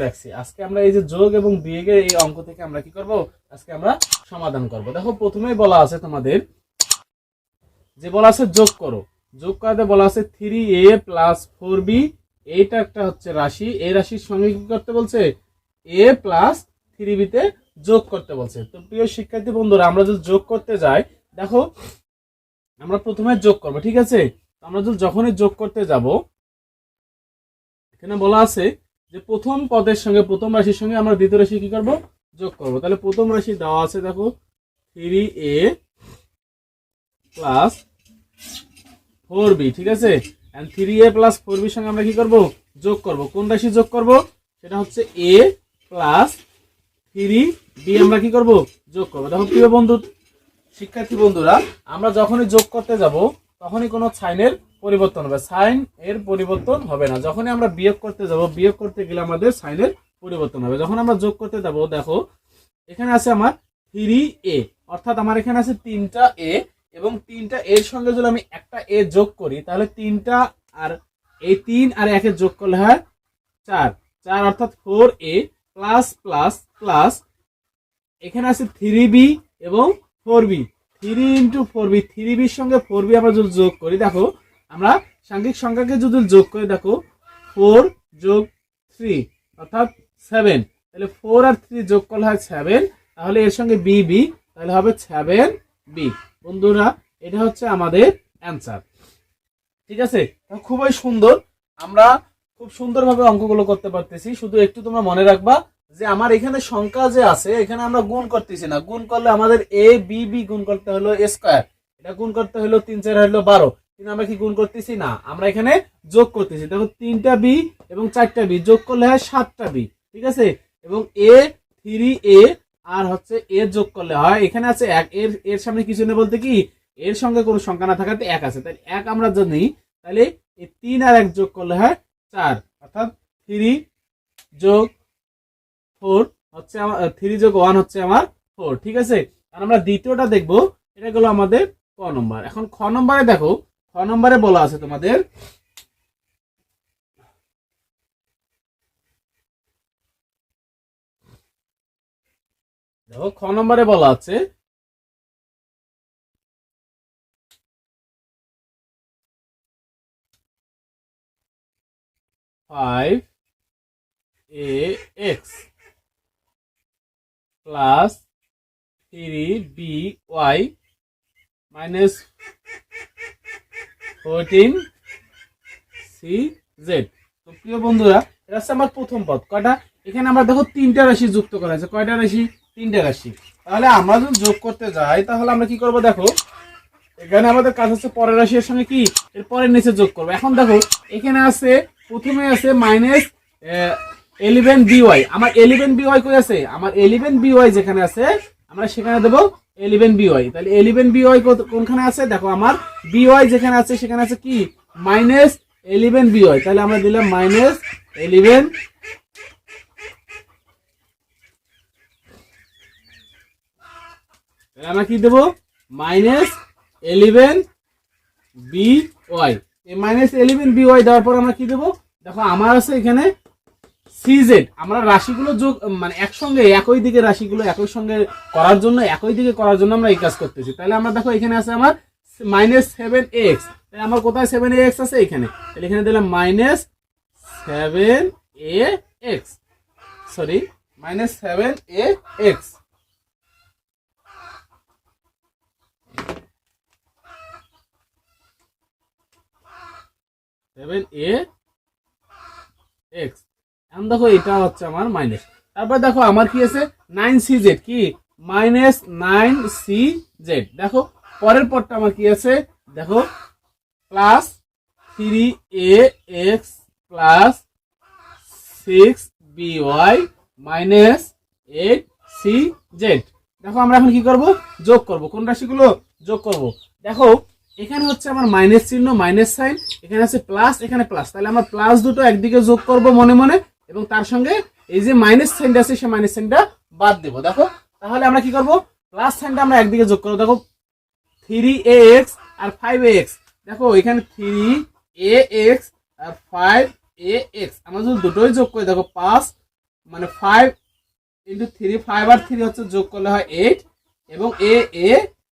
রাখছি। আজকে আমরা এই যে যোগ এবং বিয়োগের এই অঙ্ক থেকে আমরা কি করব, আজকে আমরা সমাধান করব। দেখো প্রথমেই বলা আছে তোমাদের যে বলা আছে যোগ করো, যোগ করতে বলা আছে 3a + 4b, এইটা একটা হচ্ছে রাশি, এই রাশির সঙ্গে কি করতে বলছে a + 3b তে যোগ করতে বলছে। তো প্রিয় শিক্ষার্থী বন্ধুরা, আমরা যদি যোগ করতে যাই, দেখো আমরা প্রথমে যোগ করব, ঠিক আছে। আমরা যখনই যোগ করতে যাব, এখানে বলা আছে যে প্রথম পদের সঙ্গে প্রথম রাশির সঙ্গে আমরা দ্বিতীয় রাশি কি করব, যোগ করব। তাহলে প্রথম রাশি দেওয়া আছে দেখো 3a + 4b, ঠিক আছে। এন্ড 3a + 4b সঙ্গে আমরা কি করব, যোগ করব। কোন রাশি যোগ করব, সেটা হচ্ছে a + 3b আমরা কি করব, যোগ করব। দেখো প্রিয় বন্ধু শিক্ষার্থী বন্ধুরা, আমরা যখনই যোগ করতে যাব তখনই কোনো সাইনের পরিবর্তন হবে, সাইন এর পরিবর্তন হবে না। যখনই আমরা বিয়োগ করতে যাব, বিয়োগ করতে গেলে আমাদের সাইনের পরিবর্তন হবে। যখন আমরা যোগ করতে যাব, দেখো এখানে আছে আমার 3a, অর্থাৎ আমার এখানে আছে 3টা a, এবং 3টা এর সঙ্গে যদি আমি একটা a যোগ করি, তাহলে 3টা আর এই 3 আর 1 এর যোগ করলে হয় 4, অর্থাৎ 4a প্লাস এখানে আছে 3b এবং 4b, 3 × 4b, 3b এর সঙ্গে 4b আমরা যদি যোগ করি, দেখো আমরা সাংখ্যিক সংখ্যাকে যদি যোগ করি, দেখো 4 + 3 অর্থাৎ 7, তাহলে 4 আর 3 যোগ করলে হয় 7, তাহলে এর সঙ্গে b, তাহলে হবে 7b। বন্ধুরা, এটা হচ্ছে আমাদের অ্যান্সার, ঠিক আছে। খুবই সুন্দর, আমরা খুব সুন্দরভাবে অঙ্কগুলো করতে পারতেছি। শুধু একটু তোমরা মনে রাখবা যে আমার এখানে সংখ্যা যে আছে, এখানে আমরা গুণ করতেছি না। গুণ করলে আমাদের a b গুণ করতে হলো a স্কয়ার, এটা গুণ করতে হলো 3 4 হলো 12, কিন্তু আমরা কি গুণ করতেছি না, আমরা এখানে যোগ করতেছি। দেখো 3টা b এবং 4টা b যোগ করলে হয় 7টা b, ঠিক আছে। এবং a 3a আর হচ্ছে a যোগ করলে হয়, এখানে আছে 1, এর সামনে কিছু নেই বলতে কি এর সঙ্গে কোনো সংখ্যা না থাকাতে 1 আছে, তাই 1 আমরা জানি। তাহলে এই 3 আর 1 যোগ করলে হয় 4, অর্থাৎ 3 + 4 হচ্ছে আমার 3 + 1 হচ্ছে আমার 4, ঠিক আছে। আর আমরা দ্বিতীয়টা দেখব, এটা গেল আমাদের ক নম্বর। এখন খ নম্বরে দেখো, খ নম্বরে বলা আছে তোমাদের, দেখো খ নম্বরে বলা আছে 5ax + 3by - 14cz। তো প্রিয় বন্ধুরা, এটা হচ্ছে আমার প্রথম পদ। কয়টা, এখানে আমরা দেখো 3টা রাশি যুক্ত করা আছে। কয়টা রাশি, 3টা রাশি। তাহলে আমরা যদি যোগ করতে যাই, তাহলে আমরা কি করব, দেখো এখানে আমাদের কাজ হচ্ছে পরের রাশির সঙ্গে কি এর পরের নিচে যোগ করব। এখন দেখো এখানে আছে, প্রথমে আছে -11by, আমার 11by কই আছে, আমার 11by যেখানে আছে আমরা সেখানে দেব 11by। তাহলে 11by কোনখানে আছে, দেখো আমার by যেখানে আছে সেখানে আছে কি -11by, তাহলে আমরা দিলাম -11, তাহলে আমরা কি দেব -11by। এই -11by দেওয়ার পর আমরা কি দেব, দেখো আমার আছে এখানে cz। আমরা রাশিগুলো যোগ মানে একসঙ্গে একই দিকে রাশিগুলো একই সঙ্গে করার জন্য, একই দিকে করার জন্য আমরা এই কাজ করতেছি। তাহলে আমরা দেখো এখানে আছে আমার -7ax, তাহলে আমার কোথায় 7ax আছে, এখানে। তাহলে এখানে দিলাম -7ax, সরি -7ax। এখন দেখো এটা হচ্ছে আমার মাইনাস, তারপর দেখো আমার কি আছে 9cz, কি -9cz। দেখো পরের পরটা আমার কি আছে, দেখো +3ax + 6by - 8cz। দেখো আমরা এখন কি করব, যোগ করব। কোন রাশিগুলো যোগ করব, দেখো এখানে হচ্ছে আমার মাইনাস চিহ্ন, মাইনাস সাইন, এখানে আছে প্লাস, এখানে প্লাস, তাহলে আমরা প্লাস দুটো একদিকে যোগ করব মনে মনে, এবং তার সঙ্গে এই যে মাইনাস সাইনটা আছে সেই মাইনাস সাইনটা বাদ দেব। দেখো তাহলে আমরা কি করব, প্লাস সাইনটা আমরা একদিকে যোগ করব। দেখো 3ax আর 5ax, দেখো এখানে 3ax আর 5ax আমরা যদি দুটোই যোগ করি, দেখো 5 মানে 5 ইন্টু 3, 5 আর 3 হচ্ছে যোগ করলে হয় 8 এবং এ এ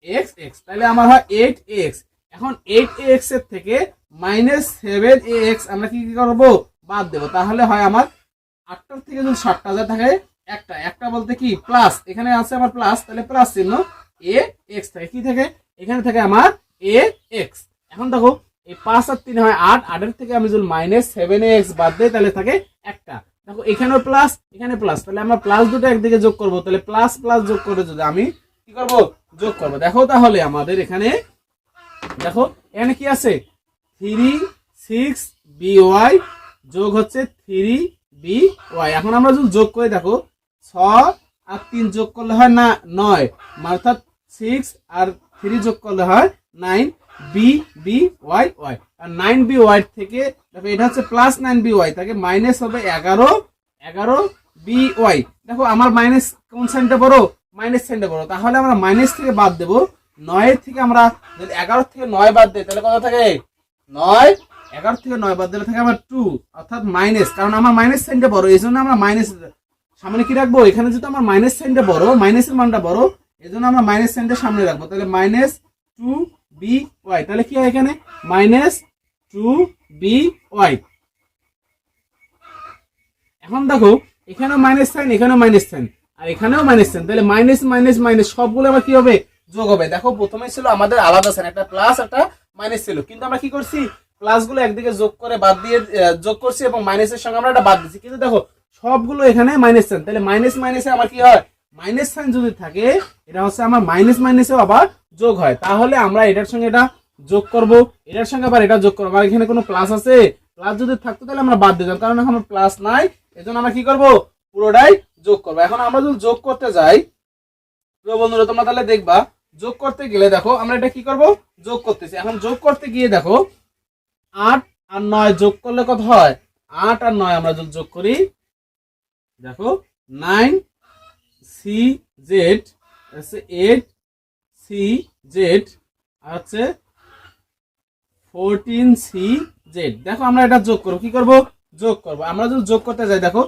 এক্স এক্স, তাহলে আমার হয় 8x। এখন 8x এর থেকে -7ax আমরা কি কি করবো, বাদ দেবো, তাহলে হয় আমার 8টার থেকে যদি 7টা যায় থাকে একটা একটা বলতে কি প্লাস, এখানে আছে আমার প্লাস, তাহলে প্লাস চিহ্ন এ এক্স থাকে, কি থাকে এখানে থাকে আমার এ এক্স। এখন দেখো এই 5 আর 3 হয় 8, 8এর থেকে আমি যদি -7ax বাদ দিই তাহলে থাকে একটা। দেখো এখানেও প্লাস এখানে প্লাস, তাহলে আমরা প্লাস দুটো একদিকে যোগ করব, তাহলে প্লাস প্লাস যোগ করে যদি আমি কি করব, যোগ করব। দেখো তাহলে আমাদের এখানে দেখো এখানে কি আছে 36by যোগ হচ্ছে 3by। এখন আমরা যদি যোগ করে দেখো 6 আর 3 যোগ করলে হয় না 9, অর্থাৎ 6 আর 3 যোগ করলে হয় 9 বি বি ওয়াই ওয়াই। আর 9by থেকে দেখো এটা হচ্ছে প্লাস 9by, তাকে মাইনাস হবে 11by। দেখো আমার মাইনাস কোন সাইনটা বড়, মাইনাস সাইনটা বড়, তাহলে আমরা মাইনাস থেকে বাদ দেবো 9 এর থেকে আমরা যদি 11 থেকে 9 বাদ দেই তাহলে কত থাকে 9, 11 থেকে 9 বাদ দিলে থাকে আমার 2, অর্থাৎ মাইনাস, কারণ আমার মাইনাস সাইনটা বড় এই জন্য আমরা মাইনাস সামনে কি রাখবো, এখানে যেহেতু আমার মাইনাস সাইনটা বড়, মাইনাসের মানটা বড়, এই জন্য আমরা মাইনাস সাইনটা সামনে রাখবো, তাহলে -2by, তাহলে কি হয় এখানে -2by। এখন দেখো এখানেও মাইনাস সাইন এখানেও মাইনাস সাইন আর এখানেও মাইনাস সাইন, তাহলে মাইনাস মাইনাস মাইনাস সবগুলো আবার কি হবে, যোগ হবে। দেখো প্রথমে ছিল আমাদের আলাদা সাইন, একটা প্লাস একটা মাইনাস ছিল, কিন্তু আমরা কি করছি প্লাস গুলো একদিকে যোগ করে বাদ দিয়ে যোগ করছি এবং মাইনাসের সঙ্গে আমরা এটা বাদ দিচ্ছি, কিন্তু দেখো সবগুলো এখানে মাইনাস সাইন, তাহলে মাইনাস মাইনাসে আমার কি হয়, মাইনাস সাইন যদি থাকে এটা হচ্ছে আমার মাইনাস মাইনাসেও আবার যোগ হয়, তাহলে আমরা এটার সঙ্গে এটা যোগ করব, এটার সঙ্গে আবার এটা যোগ করবো। আর এখানে কোনো প্লাস আছে, প্লাস যদি থাকতো তাহলে আমরা বাদ দিতাম, কারণ এখন প্লাস নাই, এজন্য আমরা কি করব, পুরোটাই যোগ করবো। এখন আমরা যদি যোগ করতে যাই প্রিয় বন্ধুরা, তোমরা তাহলে দেখবা যোগ করতে গেলে দেখো আমরা এটা কি করব, যোগ করতেছি। এখন যোগ করতে গিয়ে দেখো 8 আর 9 যোগ করলে কত হয়, 8 আর 9 আমরা যদি যোগ করি দেখো 9cz 8cz আর হচ্ছে 14cz। দেখো আমরা এটা যোগ করবো, কি করব, যোগ করব। আমরা যদি যোগ করতে যাই দেখো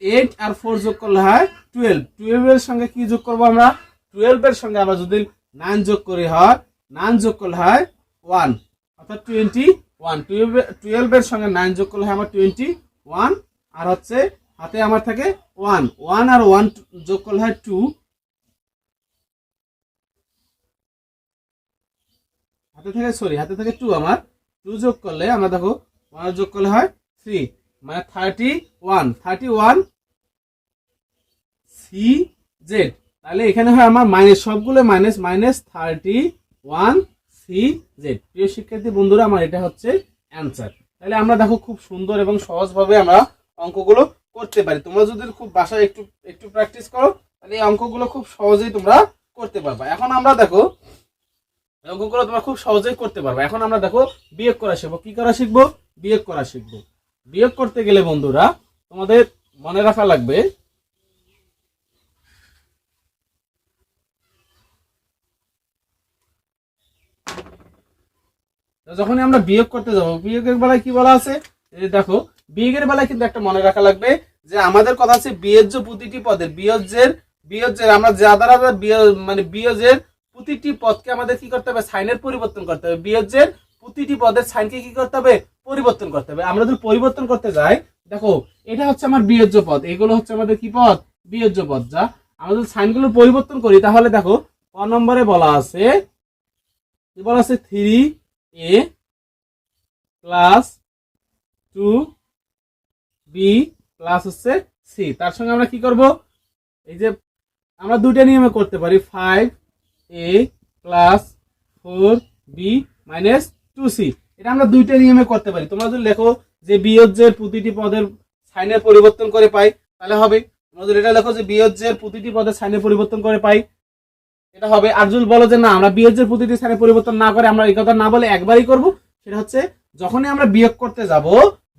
8 আর 4 যোগ করলে হয় 12, 12 এর সঙ্গে কি যোগ করব, আমরা 12 এর সঙ্গে আমরা যদি 9 যোগ করি হয় 9 যোগ করলে হয় 1, অর্থাৎ 21। 12 এর সঙ্গে 9 যোগ করলে হয় আমার 21, আর হচ্ছে হাতে আমার থাকে 1, 1 আর 1 যোগ করলে হয় 2, হাতে থাকে 2, আমার 2 যোগ করলে আমরা দেখো 1 যোগ করলে হয় 3, মানে 31 cz। তাহলে এখানে হয় আমার মাইনাস, সবগুলো মাইনাস মাইনাস 31 cz। প্রিয় শিক্ষার্থী বন্ধুরা, আমার এটা হচ্ছে অ্যান্সার। তাহলে আমরা দেখো খুব সুন্দর এবং সহজভাবে আমরা অঙ্কগুলো করতে পারি। তোমরা যদি খুব বাসায় একটু প্র্যাকটিস করো তাহলে এই অঙ্কগুলো খুব সহজেই তোমরা করতে পারবা। এখন আমরা দেখো অঙ্কগুলো তোমরা খুব সহজেই করতে পারবা। এখন আমরা দেখো বিয়োগ করা শিখবো। কি করা শিখবো, বিয়োগ করা শিখবো। বিয়োগ করতে গেলে বন্ধুরা তোমাদের মনে রাখা লাগবে যখনই আমরা বিয়োগ করতে যাবো, বিয়োগের বেলায় কি বলা আছে, দেখো বিয়োগের বেলায় কিন্তু একটা মনে রাখা লাগবে যে আমাদের কথা আছে বিয়োজ্য প্রতিটি পদের বিয়োজ্যের আমরা যা দ্বারা মানে বিয়োজের প্রতিটি পদকে আমাদের কি করতে হবে, সাইনের পরিবর্তন করতে হবে। বিয়োজ্যের প্রতিটি পদের সাইনকে কি করতে হবে, পরিবর্তন করতে হবে। আমরা যদি পরিবর্তন করতে যাই দেখো এটা হচ্ছে আমার বিয়োজ্য পদ, এগুলো হচ্ছে আমাদের কি পদ, বিয়োজ্য পদ। যা আমরা যদি সাইনগুলো পরিবর্তন করি তাহলে দেখো ক নম্বরে বলা আছে, কি বলা আছে 3a প্লাস 2b প্লাস হচ্ছে c, তার সঙ্গে আমরা কি করব, এই যে আমরা দুইটা নিয়মে করতে পারি 5a plus 4b minus 2c, এটা আমরা দুইটা নিয়মে করতে পারি। তোমরা যদি লেখো যে বিয়োজ্যের প্রতিটি পদের সাইনের পরিবর্তন করে পাই তাহলে হবে। তোমরা যদি এটা লেখো যে বিয়োজ্যের প্রতিটি পদের সাইনের পরিবর্তন করে পাই এটা হবে। আর যদি বলো যে না আমরা বিয়োজ্যের প্রতিটি সাইনের পরিবর্তন না করে আমরা এই কথা না বলে একবারই করব, সেটা হচ্ছে যখনই আমরা বিয়োগ করতে যাব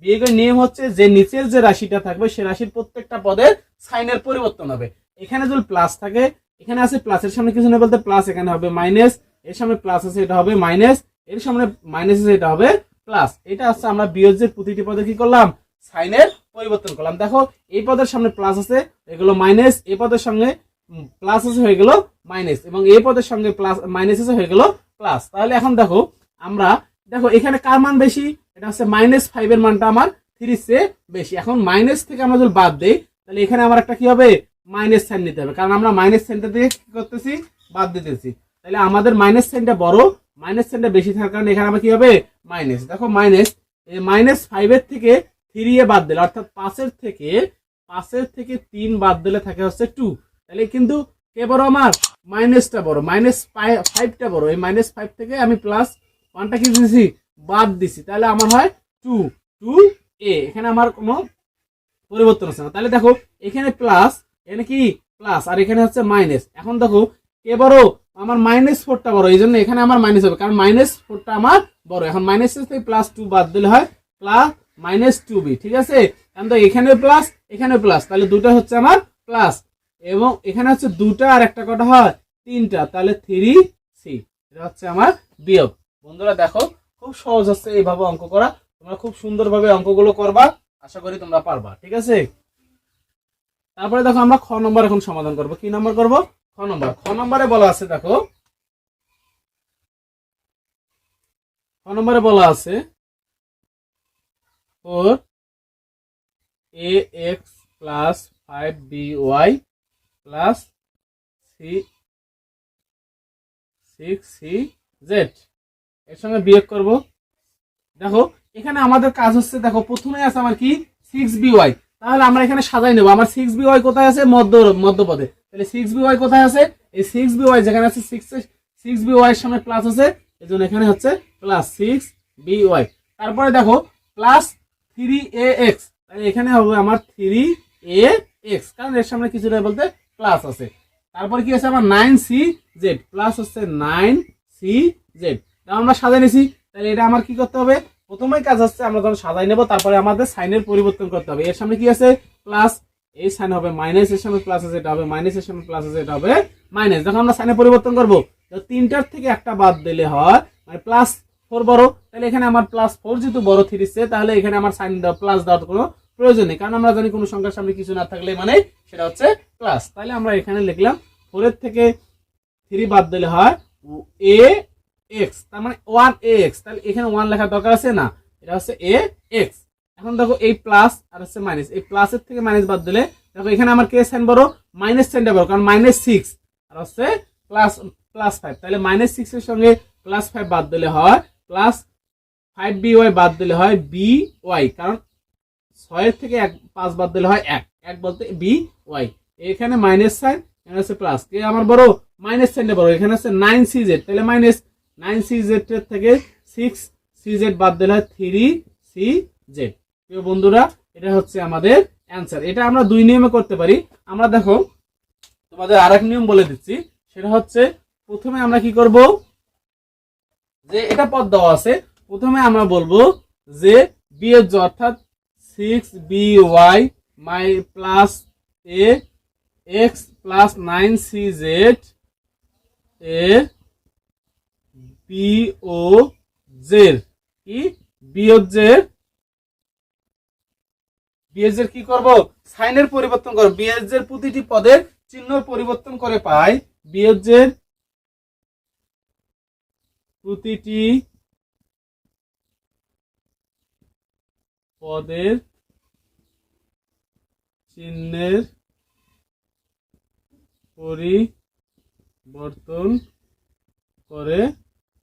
বিয়োগের নিয়ম হচ্ছে যে নিচের যে রাশিটা থাকবে সে রাশির প্রত্যেকটা পদের সাইনের পরিবর্তন হবে। এখানে যদি প্লাস থাকে, এখানে আছে প্লাসের সামনে কিছু নেই বলতে প্লাস, এখানে হবে মাইনাস, এর সামনে প্লাস আছে এটা হবে মাইনাস, এর সামনে মাইনাস আছে এটা হবে প্লাস। এটা হচ্ছে আমরা বিয়োজ্যের প্রতিটি পদে কি করলাম, সাইনের পরিবর্তন করলাম। দেখো এই পদের সামনে প্লাস আছে, এগুলো মাইনাস, এই পদের সঙ্গে প্লাস আছে হয়ে গেল মাইনাস, এবং এই পদের সঙ্গে প্লাস মাইনাস আছে হয়ে গেল প্লাস। তাহলে এখন দেখো আমরা, দেখো এখানে কার মান বেশি, এটা হচ্ছে -5 এর মানটা আমার 3 চেয়ে বেশি। এখন মাইনাস থেকে আমরা যদি বাদ দেই তাহলে এখানে আমার একটা কি হবে, মাইনাস সাইন নিতে হবে, কারণ আমরা মাইনাস সাইনটা দিয়ে কি করতেছি, বাদ দিতেছি। তাহলে আমাদের মাইনাস সাইনটা বড়, মাইনাস সাইনটা বেশি থাকার কারণে এখানে আমার কি হবে, মাইনাস। দেখো -5 এর থেকে 3 এ বাদ দিলে, অর্থাৎ 5 এর থেকে 3 বাদ দিলে থাকে হচ্ছে 2। তাহলে কিন্তু কে বড়, আমার মাইনাসটা বড়, -5টা বড়। এই -5 থেকে আমি +1টা কি দিয়েছি, বাদ দিছি, তাহলে আমার হয় 2a। এখানে আমার কোনো পরিবর্তন হচ্ছে না। তাহলে দেখো এখানে প্লাস, এখানে কি প্লাস, আর এখানে হচ্ছে মাইনাস। এখন দেখো কে বড়, আমার -4টা বড়, এই জন্য এখানে আমার মাইনাস হবে, কারণ -4টা আমার বড়। এখন মাইনাস থেকে +2 বাদ দিলে হয় -2b, ঠিক আছে। এখন তো এখানে প্লাস, এখানে প্লাস, তাহলে দুটো হচ্ছে আমার প্লাস, এবং এখানে হচ্ছে 2টা আর একটা কটা হয় 3টা, তাহলে 3c। এটা হচ্ছে আমার বিয়োগ। বন্ধুরা দেখো খুব সহজ হচ্ছে এইভাবে অঙ্ক করা, তোমরা খুব সুন্দরভাবে অঙ্কগুলো করবা, আশা করি তোমরা পারবা, ঠিক আছে। তারপরে দেখো আমরা খ নম্বর এখন সমাধান করব। কি নম্বর করব, খ নম্বর। খ নম্বরে বলা আছে, দেখো খ নম্বরে বলা আছে 4ax + 5by + 6cz এর সঙ্গে বিয়োগ করব। দেখো এখানে আমাদের কাজ হচ্ছে, দেখো প্রথমে আছে আমার কি 6by, তাহলে আমরা এখানে সাজাই নেব। আমার 6by কোথায় আছে, মধ্যপদে। তাহলে 6by কোথায় আছে, এই 6by যেখানে আছে, 6by এর সামনে প্লাস আছে, এজন্য এখানে হচ্ছে +6by। তারপরে দেখো +3ax, তাহলে এখানে হবে আমার 3ax, কারণ এর সামনে কিছু না বলতে প্লাস আছে। তারপরে কি আছে আমার 9cz, প্লাস হচ্ছে 9cz, আমরা সাজাই নিছি। তাহলে এটা আমার কি করতে হবে, প্রথমেই কাজ হচ্ছে আমরা যখন সাজাই নেব, তারপরে আমাদের সাইনের পরিবর্তন করতে হবে। এর সামনে কি আছে, প্লাস, এই সাইন হবে মাইনাস, এর সামনে প্লাস আছে, এটা হবে মাইনাস, এর সামনে প্লাস আছে, এটা হবে মাইনাস। যখন আমরা সাইনের পরিবর্তন করব, তো 3টার থেকে একটা বাদ দিলে হয় মানে +4 বড়, তাহলে এখানে আমার +4 যেহেতু বড় 3 চেয়ে, তাহলে এখানে আমার সাইন দেওয়া প্লাস দেওয়ার কোনো প্রয়োজন নেই, কারণ আমরা জানি কোনো সংখ্যার সামনে কিছু না থাকলে মানে সেটা হচ্ছে প্লাস। তাহলে আমরা এখানে লিখলাম 4 এর থেকে 3 বাদ দিলে হয় ax, তার মানে 1ax। তাহলে এখানে 1 লেখার দরকার আছে না, এটা হচ্ছে ax। এখন দেখো এই প্লাস আর হচ্ছে মাইনাস, এই প্লাসের থেকে মাইনাস বাদ দিলে দেখো এখানে আমার কে সাইন বড়, মাইনাস সাইনটা বড়, কারণ -6 আর হচ্ছে +5। তাহলে -6 এর সঙ্গে +5 বাদ দিলে হয় +5by, বাদ দিলে হয় by, কারণ 6 এর থেকে 5 বাদ দিলে হয় 1 বলতে by। এখানে মাইনাস সাইন, এখানে হচ্ছে প্লাস, কে আমার বড়, মাইনাস সাইনটা বড়, এখানে হচ্ছে 9cz, তাহলে -9cz এর থেকে 6cz বাদ দিলে হয় 3cz। প্রিয় বন্ধুরা এটা হচ্ছে আমাদের অ্যান্সার। এটা আমরা 2 নিয়মে করতে পারি। আমরা দেখো তোমাদের আরেক নিয়ম বলে দিচ্ছি, সেটা হচ্ছে প্রথমে আমরা কি করব, যে এটা পদ দেওয়া আছে, প্রথমে আমরা বলবো যে বিয়োগ, অর্থাৎ 6by + ax + 9cz এ বিয়োগের কি, বিয়োগের কি করব, সাইনের পরিবর্তন করব। বিয়োগের প্রতিটি পদের চিহ্ন পরিবর্তন করে পাই, বিয়োগের প্রতিটি পদের চিহ্নের পরিবর্তন করে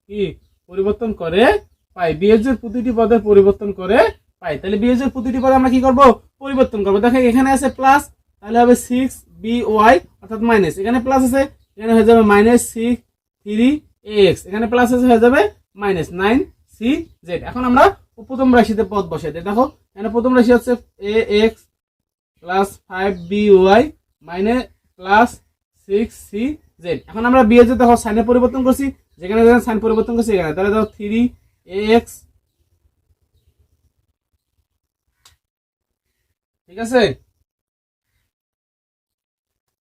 কি, পরিবর্তন করে পাই, বিয়োগের প্রতিটি পদের পরিবর্তন করে পাই। তাহলে বিয়োগের প্রতিটি পদ আমরা কি করব, পরিবর্তন করব। দেখো এখানে আছে প্লাস, তাহলে হবে 6by, অর্থাৎ মাইনাস, এখানে প্লাস আছে, এখানে হয়ে যাবে -3ax, এখানে প্লাস আছে, হয়ে যাবে -9cz। এখন আমরা প্রথম রাশিতে পদ বসাই দিই। দেখো এখানে প্রথম রাশি হচ্ছে ax + 5by +6cz। এখন আমরা বিয়োগে দেখো সাইনের পরিবর্তন করছি, যেখানে সাইন পরিবর্তন করছি এখানে, তাহলে দেখো 3ax, ঠিক আছে।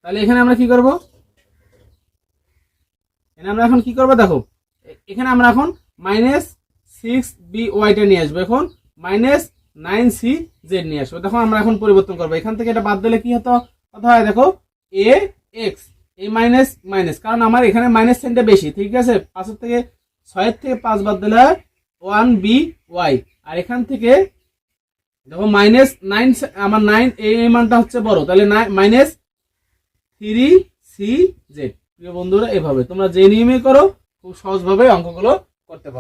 তাহলে এখানে আমরা কি করব, আমরা এখন কি করব, দেখো এখানে আমরা এখন -6by টা নিয়ে আসবো। এখন 9c z নিয়ে আসবো। দেখো আমরা এখন পরিবর্তন করবো, এখান থেকে এটা বাদ দিলে কি হতো, কথা হয় দেখো a x, এই মাইনাস মাইনাস, কারণ আমার এখানে মাইনাস সাইনটা বেশি, ঠিক আছে। 5 থেকে 6 থেকে 5 বাদ দিলে 1by, আর এখান থেকে দেখো মাইনাস 9, আমার 9 এই মানটা হচ্ছে বড়, তাহলে মাইনাস 3c z। প্রিয় বন্ধুরা, এভাবে তোমরা যে নিয়মে করো খুব সহজভাবে অঙ্কগুলো করতে পারো।